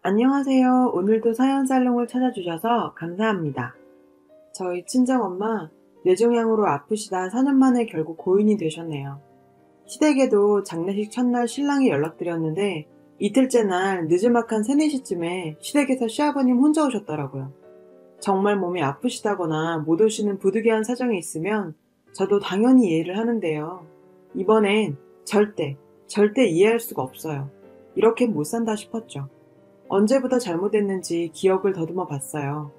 안녕하세요. 오늘도 사연살롱을 찾아주셔서 감사합니다. 저희 친정엄마 뇌종양으로 아프시다 4년 만에 결국 고인이 되셨네요. 시댁에도 장례식 첫날 신랑이 연락드렸는데 이틀째 날 늦지막한 3, 4시쯤에 시댁에서 시아버님 혼자 오셨더라고요. 정말 몸이 아프시다거나 못 오시는 부득이한 사정이 있으면 저도 당연히 이해를 하는데요. 이번엔 절대 이해할 수가 없어요. 이렇게 못 산다 싶었죠. 언제부터 잘못했는지 기억을 더듬어 봤어요.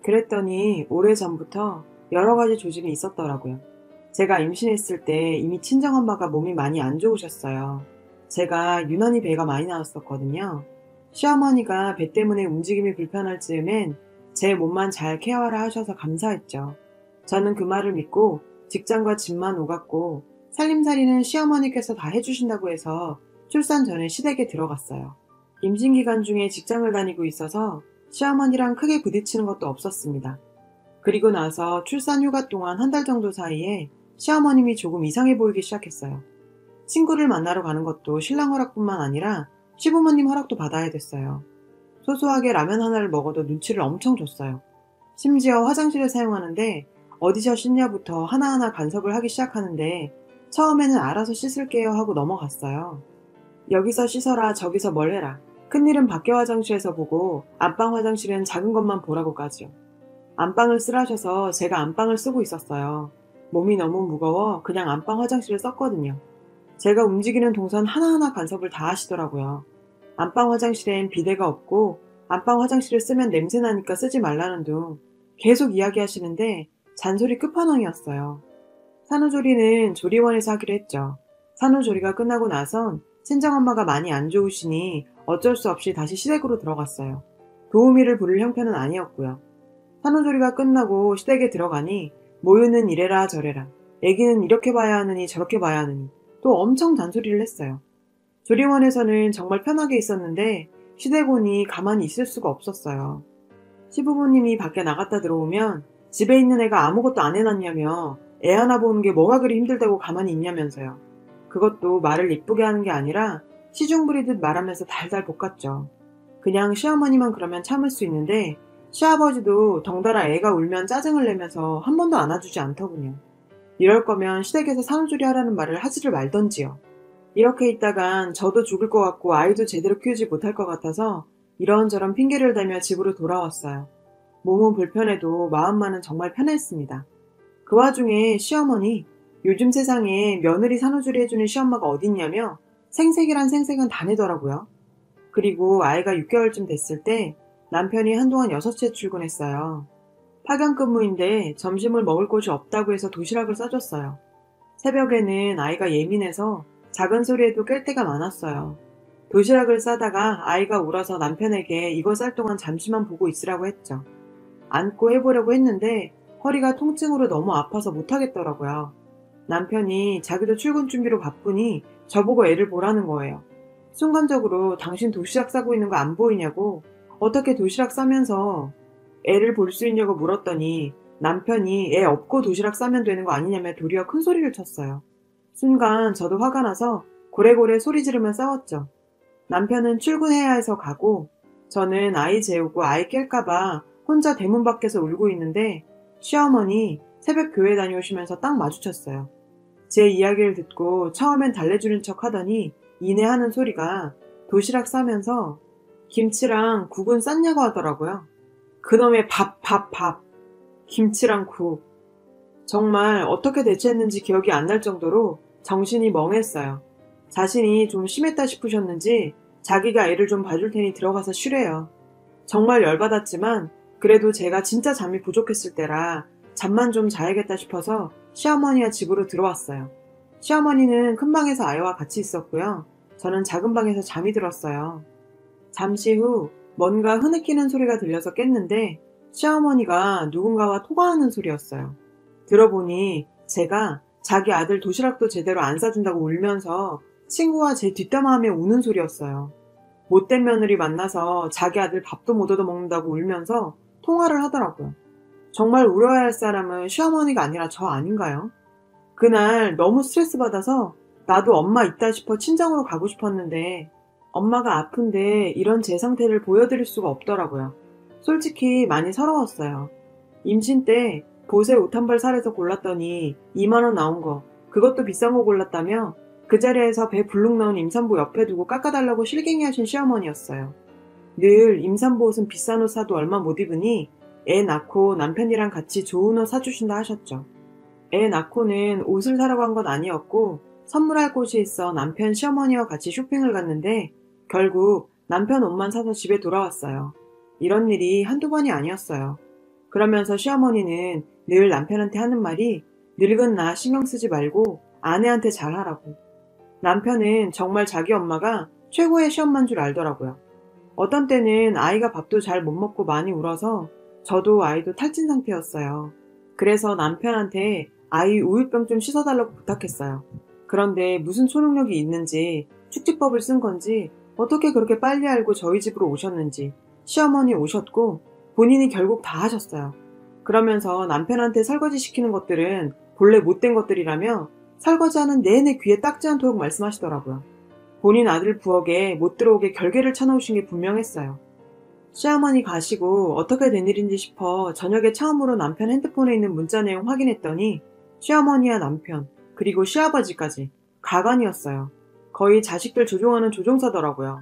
그랬더니 오래전부터 여러 가지 조짐이 있었더라고요. 제가 임신했을 때 이미 친정엄마가 몸이 많이 안 좋으셨어요. 제가 유난히 배가 많이 나왔었거든요. 시어머니가 배 때문에 움직임이 불편할 즈음엔 제 몸만 잘 케어하라 하셔서 감사했죠. 저는 그 말을 믿고 직장과 집만 오갔고 살림살이는 시어머니께서 다 해주신다고 해서 출산 전에 시댁에 들어갔어요. 임신 기간 중에 직장을 다니고 있어서 시어머니랑 크게 부딪히는 것도 없었습니다. 그리고 나서 출산 휴가 동안 1달 정도 사이에 시어머님이 조금 이상해 보이기 시작했어요. 친구를 만나러 가는 것도 신랑 허락뿐만 아니라 시부모님 허락도 받아야 됐어요. 소소하게 라면 하나를 먹어도 눈치를 엄청 줬어요. 심지어 화장실을 사용하는데 어디서 씻냐부터 하나하나 간섭을 하기 시작하는데 처음에는 알아서 씻을게요 하고 넘어갔어요. 여기서 씻어라 저기서 뭘 해라. 큰일은 밖에 화장실에서 보고 안방 화장실은 작은 것만 보라고까지요. 안방을 쓰라셔서 제가 안방을 쓰고 있었어요. 몸이 너무 무거워 그냥 안방 화장실을 썼거든요. 제가 움직이는 동선 하나하나 간섭을 다 하시더라고요. 안방 화장실엔 비데가 없고 안방 화장실을 쓰면 냄새나니까 쓰지 말라는 둥 계속 이야기하시는데 잔소리 끝판왕이었어요. 산후조리는 조리원에서 하기로 했죠. 산후조리가 끝나고 나선 친정엄마가 많이 안 좋으시니 어쩔 수 없이 다시 시댁으로 들어갔어요. 도우미를 부를 형편은 아니었고요. 산후조리가 끝나고 시댁에 들어가니 모유는 이래라 저래라, 아기는 이렇게 봐야 하느니 저렇게 봐야 하느니 또 엄청 잔소리를 했어요. 조리원에서는 정말 편하게 있었는데 시댁 오니 가만히 있을 수가 없었어요. 시부모님이 밖에 나갔다 들어오면 집에 있는 애가 아무것도 안 해놨냐며 애 하나 보는 게 뭐가 그리 힘들다고 가만히 있냐면서요. 그것도 말을 이쁘게 하는 게 아니라 시중 부리듯 말하면서 달달 볶았죠. 그냥 시어머니만 그러면 참을 수 있는데 시아버지도 덩달아 애가 울면 짜증을 내면서 한 번도 안아주지 않더군요. 이럴 거면 시댁에서 산후조리 하라는 말을 하지를 말던지요. 이렇게 있다간 저도 죽을 것 같고 아이도 제대로 키우지 못할 것 같아서 이런저런 핑계를 대며 집으로 돌아왔어요. 몸은 불편해도 마음만은 정말 편했습니다. 그 와중에 시어머니, 요즘 세상에 며느리 산후조리 해주는 시엄마가 어딨냐며 생색이란 생색은 다 내더라고요. 그리고 아이가 6개월쯤 됐을 때 남편이 한동안 6시에 출근했어요. 파견 근무인데 점심을 먹을 곳이 없다고 해서 도시락을 싸줬어요. 새벽에는 아이가 예민해서 작은 소리에도 깰 때가 많았어요. 도시락을 싸다가 아이가 울어서 남편에게 이거 쌀 동안 잠시만 보고 있으라고 했죠. 안고 해보려고 했는데 허리가 통증으로 너무 아파서 못하겠더라고요. 남편이 자기도 출근 준비로 바쁘니 저보고 애를 보라는 거예요. 순간적으로 당신 도시락 싸고 있는 거 안 보이냐고, 어떻게 도시락 싸면서 애를 볼 수 있냐고 물었더니 남편이 애 없고 도시락 싸면 되는 거 아니냐며 도리어 큰 소리를 쳤어요. 순간 저도 화가 나서 고래고래 소리 지르며 싸웠죠. 남편은 출근해야 해서 가고 저는 아이 재우고 아이 깰까봐 혼자 대문 밖에서 울고 있는데 시어머니 새벽 교회 다녀오시면서 딱 마주쳤어요. 제 이야기를 듣고 처음엔 달래주는 척 하더니 이내 하는 소리가 도시락 싸면서 김치랑 국은 쌌냐고 하더라고요. 그놈의 밥. 김치랑 국. 정말 어떻게 대처했는지 기억이 안 날 정도로 정신이 멍했어요. 자신이 좀 심했다 싶으셨는지 자기가 애를 좀 봐줄 테니 들어가서 쉬래요. 정말 열받았지만 그래도 제가 진짜 잠이 부족했을 때라 잠만 좀 자야겠다 싶어서 시어머니와 집으로 들어왔어요. 시어머니는 큰 방에서 아이와 같이 있었고요. 저는 작은 방에서 잠이 들었어요. 잠시 후 뭔가 흐느끼는 소리가 들려서 깼는데 시어머니가 누군가와 통화하는 소리였어요. 들어보니 제가 자기 아들 도시락도 제대로 안 싸준다고 울면서 친구와 제 뒷담화하며 우는 소리였어요. 못된 며느리 만나서 자기 아들 밥도 못 얻어먹는다고 울면서 통화를 하더라고요. 정말 울어야 할 사람은 시어머니가 아니라 저 아닌가요? 그날 너무 스트레스 받아서 나도 엄마 있다 싶어 친정으로 가고 싶었는데 엄마가 아픈데 이런 제 상태를 보여드릴 수가 없더라고요. 솔직히 많이 서러웠어요. 임신 때 보세 옷 한 벌 사래서 골랐더니 2만 원 나온 거, 그것도 비싼 거 골랐다며 그 자리에서 배 불룩 나온 임산부 옆에 두고 깎아달라고 실갱이 하신 시어머니였어요. 늘 임산부 옷은 비싼 옷 사도 얼마 못 입으니 애 낳고 남편이랑 같이 좋은 옷 사주신다 하셨죠. 애 낳고는 옷을 사러 간 건 아니었고 선물할 곳이 있어 남편 시어머니와 같이 쇼핑을 갔는데 결국 남편 옷만 사서 집에 돌아왔어요. 이런 일이 한두 번이 아니었어요. 그러면서 시어머니는 늘 남편한테 하는 말이 늙은 나 신경 쓰지 말고 아내한테 잘하라고. 남편은 정말 자기 엄마가 최고의 시엄마인 줄 알더라고요. 어떤 때는 아이가 밥도 잘 못 먹고 많이 울어서 저도 아이도 탈진 상태였어요. 그래서 남편한테 아이 우유병 좀 씻어달라고 부탁했어요. 그런데 무슨 초능력이 있는지 축지법을 쓴 건지 어떻게 그렇게 빨리 알고 저희 집으로 오셨는지 시어머니 오셨고 본인이 결국 다 하셨어요. 그러면서 남편한테 설거지 시키는 것들은 본래 못된 것들이라며 설거지하는 내내 귀에 딱지 않도록 말씀하시더라고요. 본인 아들 부엌에 못 들어오게 결계를 쳐놓으신 게 분명했어요. 시어머니 가시고 어떻게 된 일인지 싶어 저녁에 처음으로 남편 핸드폰에 있는 문자 내용 확인했더니 시어머니와 남편, 그리고 시아버지까지 가관이었어요. 거의 자식들 조종하는 조종사더라고요.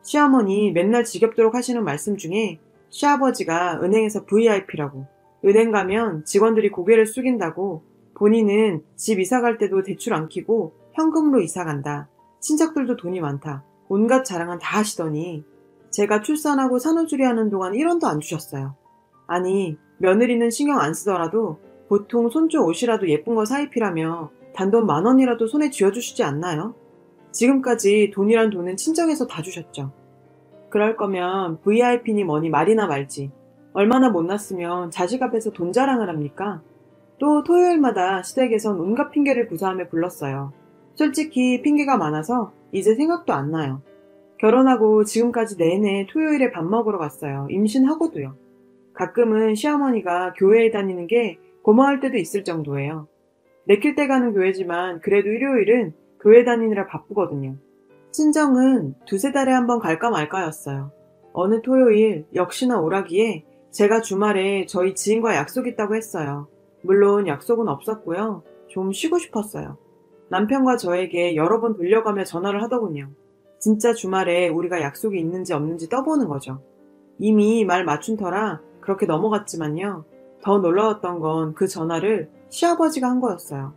시어머니 맨날 지겹도록 하시는 말씀 중에 시아버지가 은행에서 VIP라고, 은행 가면 직원들이 고개를 숙인다고, 본인은 집 이사 갈 때도 대출 안 끼고 현금으로 이사 간다. 친척들도 돈이 많다. 온갖 자랑은 다 하시더니 제가 출산하고 산후조리 하는 동안 1원도 안 주셨어요. 아니, 며느리는 신경 안 쓰더라도 보통 손주 옷이라도 예쁜 거 사입히라며 단돈 10,000원이라도 손에 쥐어주시지 않나요? 지금까지 돈이란 돈은 친정에서 다 주셨죠. 그럴 거면 VIP니 뭐니 말이나 말지. 얼마나 못났으면 자식 앞에서 돈 자랑을 합니까? 또 토요일마다 시댁에선 온갖 핑계를 구사하며 불렀어요. 솔직히 핑계가 많아서 이제 생각도 안 나요. 결혼하고 지금까지 내내 토요일에 밥 먹으러 갔어요. 임신하고도요. 가끔은 시어머니가 교회에 다니는 게 고마울 때도 있을 정도예요. 내킬 때 가는 교회지만 그래도 일요일은 교회 다니느라 바쁘거든요. 친정은 2-3달에 한 번 갈까 말까였어요. 어느 토요일 역시나 오라기에 제가 주말에 저희 지인과 약속 있다고 했어요. 물론 약속은 없었고요. 좀 쉬고 싶었어요. 남편과 저에게 여러 번 돌려가며 전화를 하더군요. 진짜 주말에 우리가 약속이 있는지 없는지 떠보는 거죠. 이미 말 맞춘 터라 그렇게 넘어갔지만요. 더 놀라웠던 건 그 전화를 시아버지가 한 거였어요.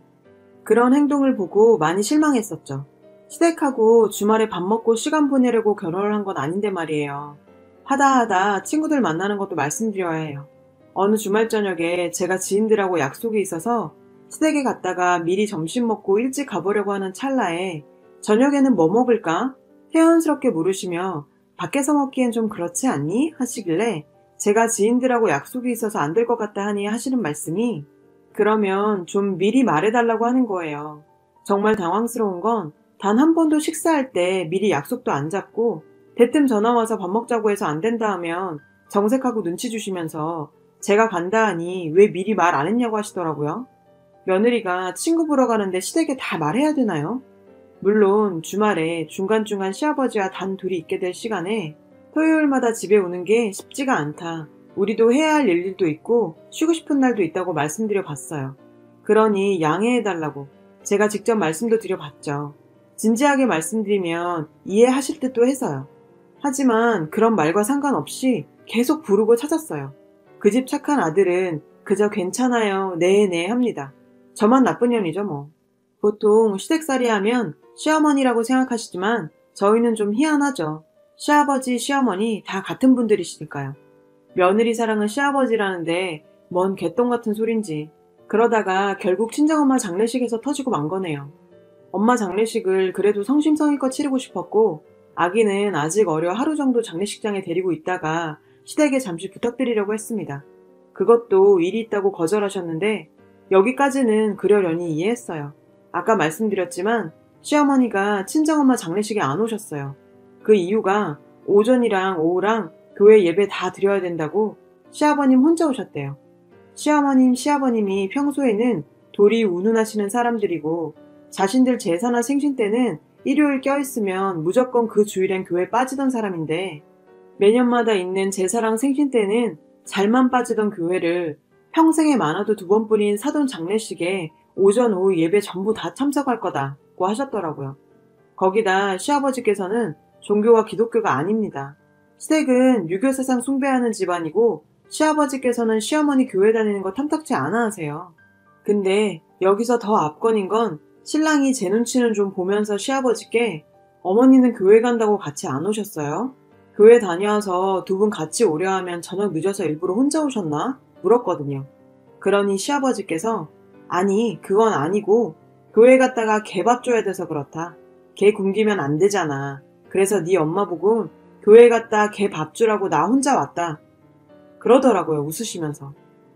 그런 행동을 보고 많이 실망했었죠. 시댁하고 주말에 밥 먹고 시간 보내려고 결혼을 한 건 아닌데 말이에요. 하다 친구들 만나는 것도 말씀드려야 해요. 어느 주말 저녁에 제가 지인들하고 약속이 있어서 시댁에 갔다가 미리 점심 먹고 일찍 가보려고 하는 찰나에 저녁에는 뭐 먹을까? 태연스럽게 물으시며 밖에서 먹기엔 좀 그렇지 않니? 하시길래 제가 지인들하고 약속이 있어서 안 될 것 같다 하니 하시는 말씀이 그러면 좀 미리 말해달라고 하는 거예요. 정말 당황스러운 건 단 한 번도 식사할 때 미리 약속도 안 잡고 대뜸 전화 와서 밥 먹자고 해서 안 된다 하면 정색하고 눈치 주시면서 제가 간다 하니 왜 미리 말 안 했냐고 하시더라고요. 며느리가 친구 보러 가는데 시댁에 다 말해야 되나요? 물론 주말에 중간중간 시아버지와 단 둘이 있게 될 시간에 토요일마다 집에 오는 게 쉽지가 않다. 우리도 해야 할 일도 있고 쉬고 싶은 날도 있다고 말씀드려 봤어요. 그러니 양해해달라고 제가 직접 말씀도 드려봤죠. 진지하게 말씀드리면 이해하실 듯도 해서요. 하지만 그런 말과 상관없이 계속 부르고 찾았어요. 그 집 착한 아들은 그저 괜찮아요, 네 합니다. 저만 나쁜 년이죠 뭐. 보통 시댁살이 하면 시어머니라고 생각하시지만 저희는 좀 희한하죠. 시아버지, 시어머니 다 같은 분들이시니까요. 며느리 사랑은 시아버지라는데 뭔 개똥 같은 소린지. 그러다가 결국 친정엄마 장례식에서 터지고 만 거네요. 엄마 장례식을 그래도 성심성의껏 치르고 싶었고 아기는 아직 어려 하루 정도 장례식장에 데리고 있다가 시댁에 잠시 부탁드리려고 했습니다. 그것도 일이 있다고 거절하셨는데 여기까지는 그러려니 이해했어요. 아까 말씀드렸지만 시어머니가 친정엄마 장례식에 안 오셨어요. 그 이유가 오전이랑 오후랑 교회 예배 다 드려야 된다고 시아버님 혼자 오셨대요. 시어머님, 시아버님이 평소에는 도리 운운하시는 사람들이고 자신들 제사나 생신 때는 일요일 껴있으면 무조건 그 주일엔 교회 빠지던 사람인데 매년마다 있는 제사랑 생신 때는 잘만 빠지던 교회를 평생에 많아도 2번뿐인 사돈 장례식에 오전 오후 예배 전부 다 참석할 거다고 하셨더라고요. 거기다 시아버지께서는 종교가 기독교가 아닙니다. 시댁은 유교 사상 숭배하는 집안이고 시아버지께서는 시어머니 교회 다니는 거 탐탁치 않아 하세요. 근데 여기서 더 압권인 건 신랑이 제 눈치는 좀 보면서 시아버지께 어머니는 교회 간다고 같이 안 오셨어요? 교회 다녀와서 2분 같이 오려 하면 저녁 늦어서 일부러 혼자 오셨나? 물었거든요. 그러니 시아버지께서 아니 그건 아니고 교회 갔다가 개밥 줘야 돼서 그렇다. 개 굶기면 안 되잖아. 그래서 네 엄마 보고 교회 갔다 개 밥 주라고 나 혼자 왔다. 그러더라고요. 웃으시면서.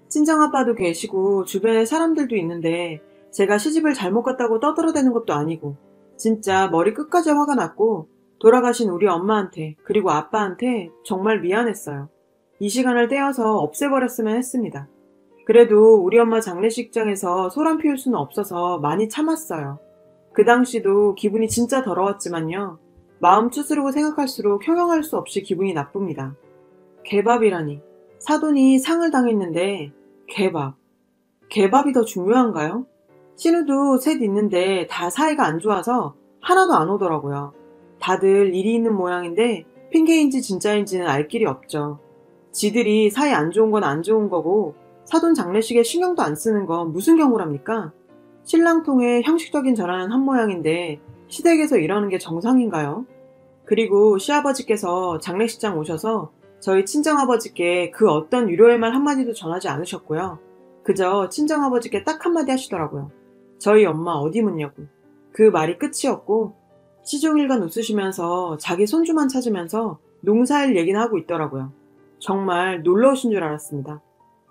친정아빠도 계시고 주변에 사람들도 있는데 제가 시집을 잘못 갔다고 떠들어대는 것도 아니고 진짜 머리 끝까지 화가 났고 돌아가신 우리 엄마한테 그리고 아빠한테 정말 미안했어요. 이 시간을 떼어서 없애버렸으면 했습니다. 그래도 우리 엄마 장례식장에서 소란 피울 수는 없어서 많이 참았어요. 그 당시도 기분이 진짜 더러웠지만요. 마음 추스르고 생각할수록 형용할 수 없이 기분이 나쁩니다. 개밥이라니. 사돈이 상을 당했는데 개밥. 개밥이 더 중요한가요? 신우도 셋 있는데 다 사이가 안 좋아서 하나도 안 오더라고요. 다들 일이 있는 모양인데 핑계인지 진짜인지는 알 길이 없죠. 지들이 사이 안 좋은 건 안 좋은 거고 사돈 장례식에 신경도 안 쓰는 건 무슨 경우랍니까? 신랑 통해 형식적인 전화는 한 모양인데 시댁에서 이러는 게 정상인가요? 그리고 시아버지께서 장례식장 오셔서 저희 친정아버지께 그 어떤 위로의 말 한마디도 전하지 않으셨고요. 그저 친정아버지께 딱 한마디 하시더라고요. 저희 엄마 어디 묻냐고. 그 말이 끝이었고 시종일관 웃으시면서 자기 손주만 찾으면서 농사일 얘기는 하고 있더라고요. 정말 놀러 오신 줄 알았습니다.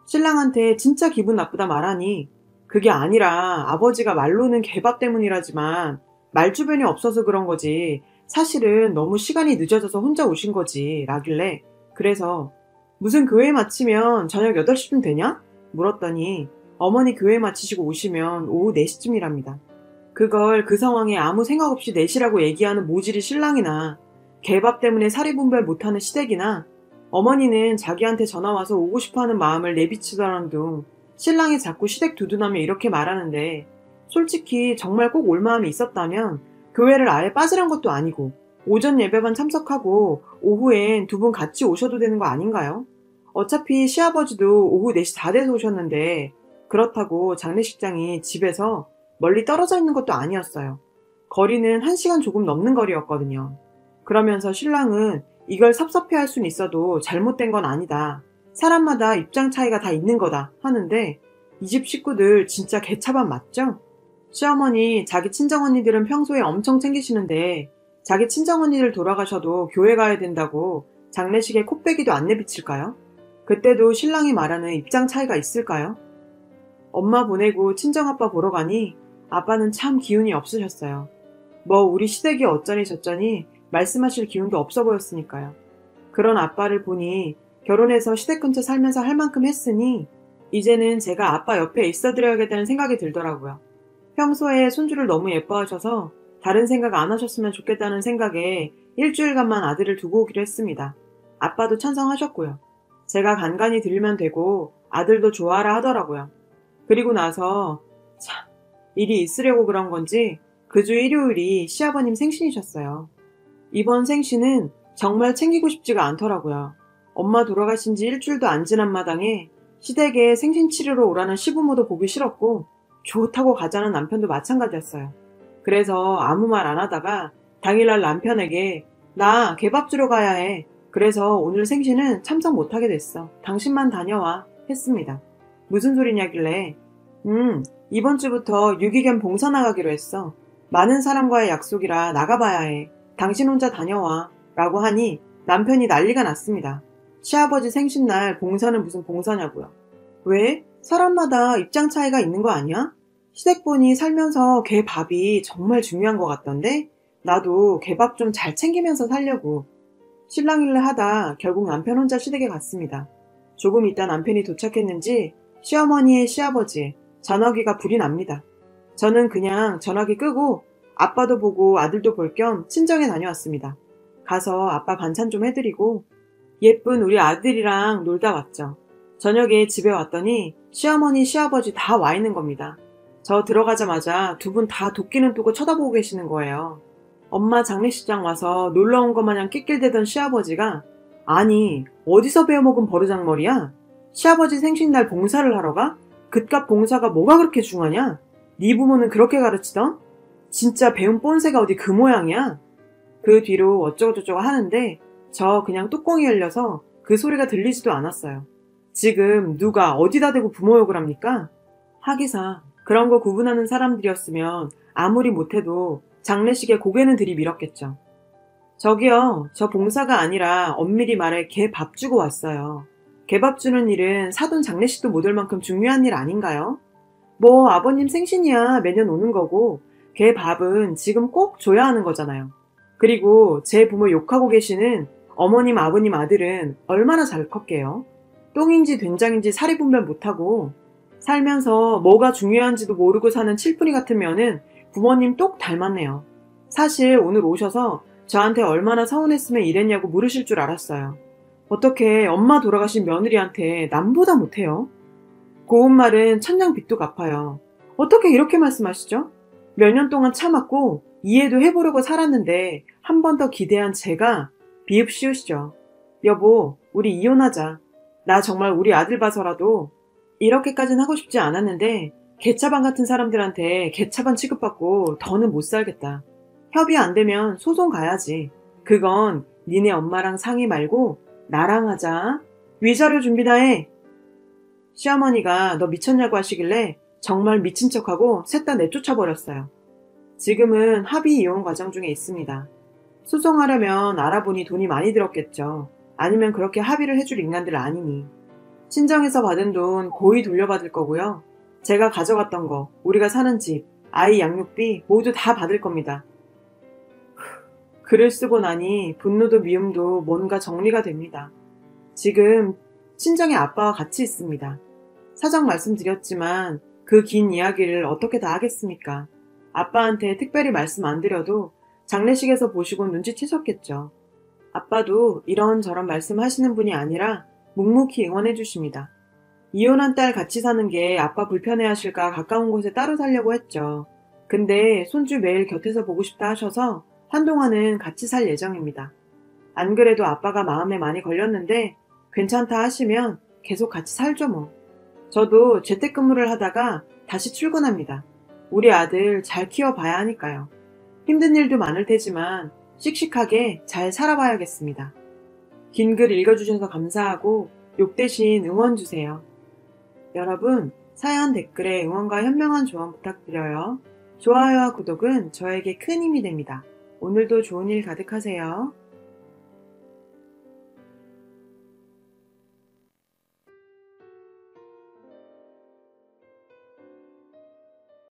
신랑한테 진짜 기분 나쁘다 말하니 그게 아니라 아버지가 말로는 개밥 때문이라지만 말 주변이 없어서 그런 거지 사실은 너무 시간이 늦어져서 혼자 오신 거지 라길래 그래서 무슨 교회 마치면 저녁 8시쯤 되냐? 물었더니 어머니 교회 마치시고 오시면 오후 4시쯤이랍니다. 그걸 그 상황에 아무 생각 없이 내시라고 얘기하는 모질이 신랑이나 개밥 때문에 사리분별 못하는 시댁이나 어머니는 자기한테 전화와서 오고 싶어하는 마음을 내비치더라는 둥 신랑이 자꾸 시댁 두둔하며 이렇게 말하는데 솔직히 정말 꼭 올 마음이 있었다면 교회를 아예 빠지란 것도 아니고 오전 예배만 참석하고 오후엔 2분 같이 오셔도 되는 거 아닌가요? 어차피 시아버지도 오후 4시 다 돼서 오셨는데 그렇다고 장례식장이 집에서 멀리 떨어져 있는 것도 아니었어요. 거리는 1시간 조금 넘는 거리였거든요. 그러면서 신랑은 이걸 섭섭해할 순 있어도 잘못된 건 아니다. 사람마다 입장 차이가 다 있는 거다 하는데 이 집 식구들 진짜 개차반 맞죠? 시어머니 자기 친정언니들은 평소에 엄청 챙기시는데 자기 친정언니들 돌아가셔도 교회 가야 된다고 장례식에 콧배기도 안 내비칠까요? 그때도 신랑이 말하는 입장 차이가 있을까요? 엄마 보내고 친정아빠 보러 가니 아빠는 참 기운이 없으셨어요. 뭐 우리 시댁이 어쩌니 저쩌니 말씀하실 기운도 없어 보였으니까요. 그런 아빠를 보니 결혼해서 시댁 근처 살면서 할 만큼 했으니 이제는 제가 아빠 옆에 있어드려야겠다는 생각이 들더라고요. 평소에 손주를 너무 예뻐하셔서 다른 생각 안 하셨으면 좋겠다는 생각에 일주일간만 아들을 두고 오기로 했습니다. 아빠도 찬성하셨고요. 제가 간간히 들으면 되고 아들도 좋아하라 하더라고요. 그리고 나서 참 일이 있으려고 그런 건지 그 주 일요일이 시아버님 생신이셨어요. 이번 생신은 정말 챙기고 싶지가 않더라고요. 엄마 돌아가신 지 일주일도 안 지난 마당에 시댁에 생신 치르러 오라는 시부모도 보기 싫었고 좋다고 가자는 남편도 마찬가지였어요. 그래서 아무 말 안 하다가 당일날 남편에게 나 개밥 주러 가야 해. 그래서 오늘 생신은 참석 못하게 됐어. 당신만 다녀와 했습니다. 무슨 소리냐길래 이번 주부터 유기견 봉사 나가기로 했어. 많은 사람과의 약속이라 나가봐야 해. 당신 혼자 다녀와 라고 하니 남편이 난리가 났습니다. 시아버지 생신날 봉사는 무슨 봉사냐고요. 왜? 사람마다 입장 차이가 있는 거 아니야? 시댁분이 살면서 개 밥이 정말 중요한 것 같던데 나도 개밥 좀 잘 챙기면서 살려고. 실랑일래 하다 결국 남편 혼자 시댁에 갔습니다. 조금 있다 남편이 도착했는지 시어머니의 시아버지의 전화기가 불이 납니다. 저는 그냥 전화기 끄고 아빠도 보고 아들도 볼 겸 친정에 다녀왔습니다. 가서 아빠 반찬 좀 해드리고 예쁜 우리 아들이랑 놀다 왔죠. 저녁에 집에 왔더니 시어머니, 시아버지 다 와 있는 겁니다. 저 들어가자마자 두 분 다 도끼는 뜨고 쳐다보고 계시는 거예요. 엄마 장례식장 와서 놀러 온 것 마냥 낄낄대던 시아버지가 아니 어디서 배워먹은 버르장머리야? 시아버지 생신날 봉사를 하러 가? 그깟 봉사가 뭐가 그렇게 중하냐? 네 부모는 그렇게 가르치던? 진짜 배운 뽐새가 어디 그 모양이야? 그 뒤로 어쩌고저쩌고 하는데 저 그냥 뚜껑이 열려서 그 소리가 들리지도 않았어요. 지금 누가 어디다 대고 부모 욕을 합니까? 하기사 그런 거 구분하는 사람들이었으면 아무리 못해도 장례식에 고개는 들이밀었겠죠. 저기요, 저 봉사가 아니라 엄밀히 말해 개 밥 주고 왔어요. 개 밥 주는 일은 사돈 장례식도 못 올 만큼 중요한 일 아닌가요? 뭐 아버님 생신이야 매년 오는 거고 개 밥은 지금 꼭 줘야 하는 거잖아요. 그리고 제 부모 욕하고 계시는 어머님, 아버님 아들은 얼마나 잘 컸게요? 똥인지 된장인지 사리 분별 못하고 살면서 뭐가 중요한지도 모르고 사는 칠푼이 같은 면은 부모님 똑 닮았네요. 사실 오늘 오셔서 저한테 얼마나 서운했으면 이랬냐고 물으실 줄 알았어요. 어떻게 엄마 돌아가신 며느리한테 남보다 못해요? 고운 말은 천냥 빚도 갚아요. 어떻게 이렇게 말씀하시죠? 몇 년 동안 참았고 이해도 해보려고 살았는데 한 번 더 기대한 제가 비읍시우시죠. 여보, 우리 이혼하자. 나 정말 우리 아들 봐서라도 이렇게까진 하고 싶지 않았는데 개차반 같은 사람들한테 개차반 취급받고 더는 못 살겠다. 협의 안 되면 소송 가야지. 그건 니네 엄마랑 상의 말고 나랑 하자. 위자료 준비 다 해. 시어머니가 너 미쳤냐고 하시길래 정말 미친 척하고 셋 다 내쫓아버렸어요. 지금은 합의 이혼 과정 중에 있습니다. 소송하려면 알아보니 돈이 많이 들었겠죠. 아니면 그렇게 합의를 해줄 인간들 아니니. 친정에서 받은 돈 고이 돌려받을 거고요. 제가 가져갔던 거, 우리가 사는 집, 아이 양육비 모두 다 받을 겁니다. 글을 쓰고 나니 분노도 미움도 뭔가 정리가 됩니다. 지금 친정의 아빠와 같이 있습니다. 사정 말씀드렸지만 그 긴 이야기를 어떻게 다 하겠습니까? 아빠한테 특별히 말씀 안 드려도 장례식에서 보시고 눈치채셨겠죠. 아빠도 이런저런 말씀하시는 분이 아니라 묵묵히 응원해 주십니다. 이혼한 딸 같이 사는 게 아빠 불편해하실까 가까운 곳에 따로 살려고 했죠. 근데 손주 매일 곁에서 보고 싶다 하셔서 한동안은 같이 살 예정입니다. 안 그래도 아빠가 마음에 많이 걸렸는데 괜찮다 하시면 계속 같이 살죠 뭐. 저도 재택근무를 하다가 다시 출근합니다. 우리 아들 잘 키워봐야 하니까요. 힘든 일도 많을 테지만 씩씩하게 잘 살아봐야겠습니다. 긴 글 읽어주셔서 감사하고 욕 대신 응원 주세요. 여러분, 사연 댓글에 응원과 현명한 조언 부탁드려요. 좋아요와 구독은 저에게 큰 힘이 됩니다. 오늘도 좋은 일 가득하세요.